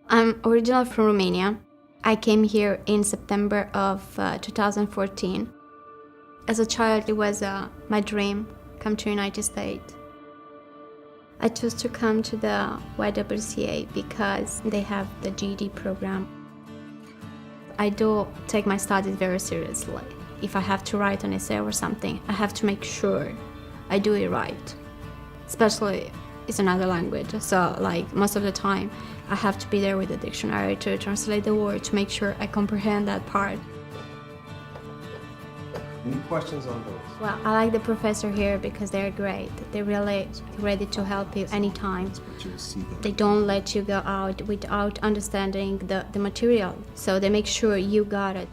I'm originally from Romania. I came here in September of 2014. As a child, it was my dream come to United States. I chose to come to the YWCA because they have the GED program. I do take my studies very seriously. If I have to write an essay or something, I have to make sure I do it right. Especially it's another language, so like most of the time I have to be there with the dictionary to translate the word to make sure I comprehend that part. Any questions on those? Well, I like the professor here because they're great. They're really ready to help you anytime. They don't let you go out without understanding the material, so they make sure you got it.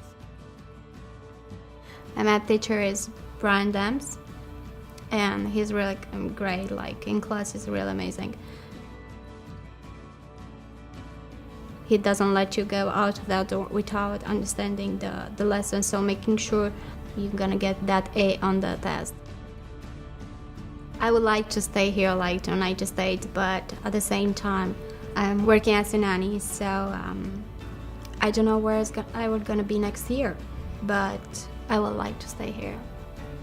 My math teacher is Brian Dams, and he's really great. Like in class, he's really amazing. He doesn't let you go out of that door without understanding the lesson, so making sure you're gonna get that A on the test. I would like to stay here, like to United States, but at the same time, I'm working as a nanny, so I don't know where I was gonna be next year, but I would like to stay here,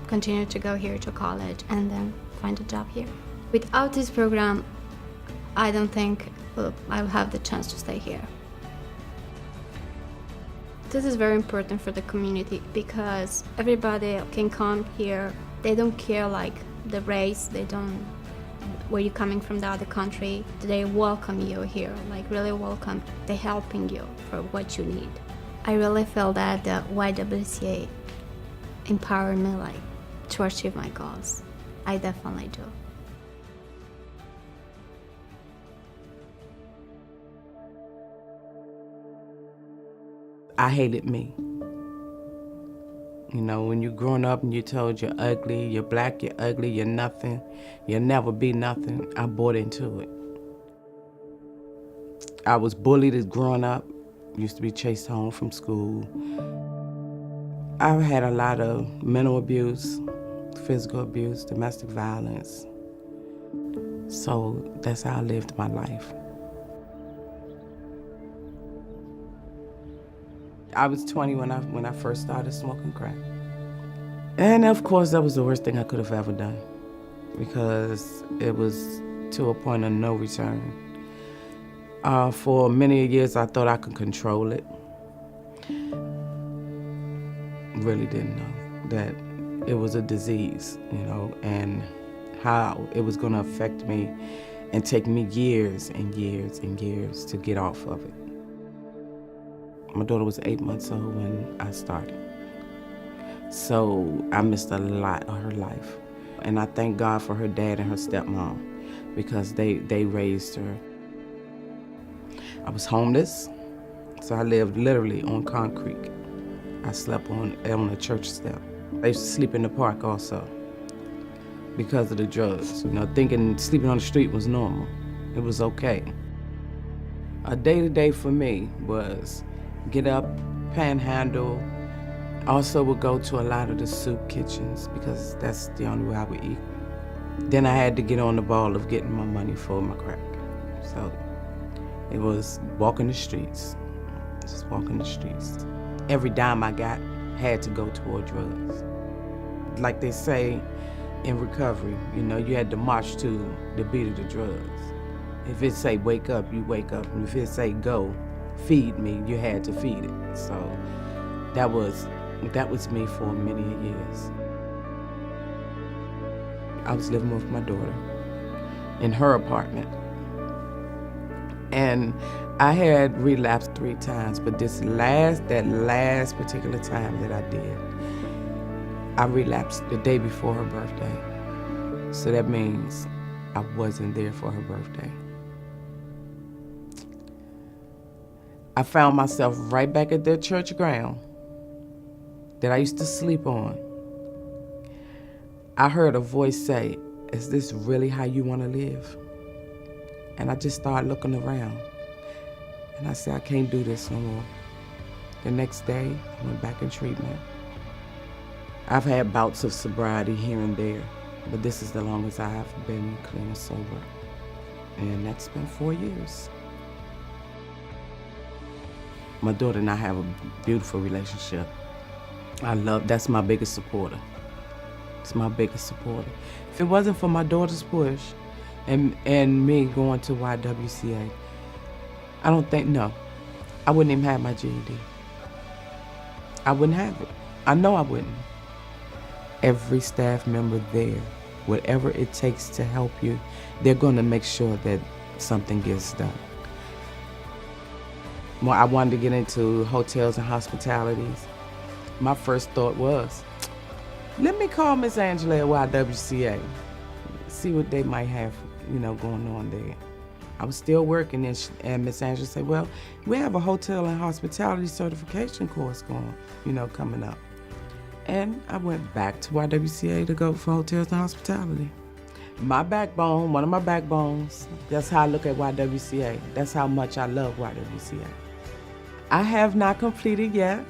continue to go here to college, and then find a job here. Without this program, I don't think I'll have the chance to stay here. This is very important for the community because everybody can come here. They don't care like the race, they don't where you're coming from, the other country. They welcome you here, like really welcome. They're helping you for what you need. I really feel that the YWCA empowered me like to achieve my goals. I definitely do. I hated me. You know, when you're growing up and you're told you're ugly, you're black, you're ugly, you're nothing, you'll never be nothing, I bought into it. I was bullied as growing up, used to be chased home from school. I've had a lot of mental abuse, physical abuse, domestic violence. So that's how I lived my life. I was 20 when I first started smoking crack. And of course, that was the worst thing I could have ever done because it was to a point of no return. For many years, I thought I could control it. Really didn't know that it was a disease, you know, and how it was gonna affect me and take me years and years and years to get off of it. My daughter was 8 months old when I started. So I missed a lot of her life. And I thank God for her dad and her stepmom because they raised her. I was homeless, so I lived literally on concrete. I slept on a church step. I used to sleep in the park also because of the drugs. You know, thinking sleeping on the street was normal. It was okay. A day-to-day for me was get up, panhandle. Also would go to a lot of the soup kitchens because that's the only way I would eat. Then I had to get on the ball of getting my money for my crack. So it was walking the streets, just walking the streets. Every dime I got had to go toward drugs. Like they say in recovery, you know, you had to march to the beat of the drugs. If it say wake up, you wake up. And if it say go, feed me, you had to feed it. So that was me for many years. I was living with my daughter in her apartment. And I had relapsed 3 times, but that last particular time that I did, I relapsed the day before her birthday. So that means I wasn't there for her birthday. I found myself right back at that church ground that I used to sleep on. I heard a voice say, "Is this really how you want to live?" And I just started looking around. And I said, I can't do this no more. The next day, I went back in treatment. I've had bouts of sobriety here and there, but this is the longest I have been clean and sober. And that's been 4 years. My daughter and I have a beautiful relationship. That's my biggest supporter. It's my biggest supporter. If it wasn't for my daughter's push and me going to YWCA, I wouldn't even have my GED. I wouldn't have it. I know I wouldn't. Every staff member there, whatever it takes to help you, they're going to make sure that something gets done. Well, I wanted to get into hotels and hospitalities. My first thought was, let me call Miss Angela at YWCA, see what they might have, going on there. I was still working, and Miss Angela said, well, we have a hotel and hospitality certification course coming up. And I went back to YWCA to go for hotels and hospitality. My backbone, one of my backbones, that's how I look at YWCA. That's how much I love YWCA. I have not completed yet,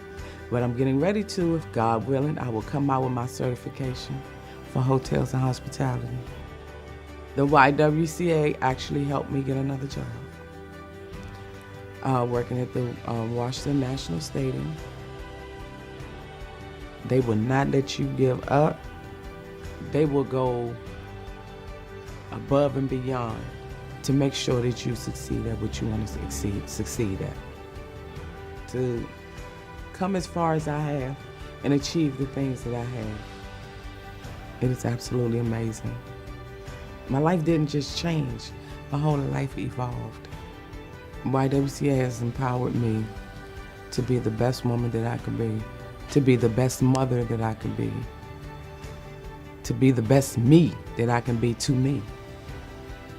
but I'm getting ready to. If God willing, I will come out with my certification for hotels and hospitality. The YWCA actually helped me get another job. Working at the Washington National Stadium. They will not let you give up. They will go above and beyond to make sure that you succeed at what you want to succeed at. To come as far as I have and achieve the things that I have. It is absolutely amazing. My life didn't just change, my whole life evolved. YWCA has empowered me to be the best woman that I could be, to be the best mother that I could be, to be the best me that I can be to me.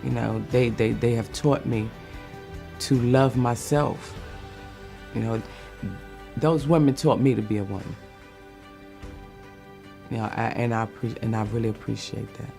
They have taught me to love myself. Those women taught me to be a woman. I really appreciate that.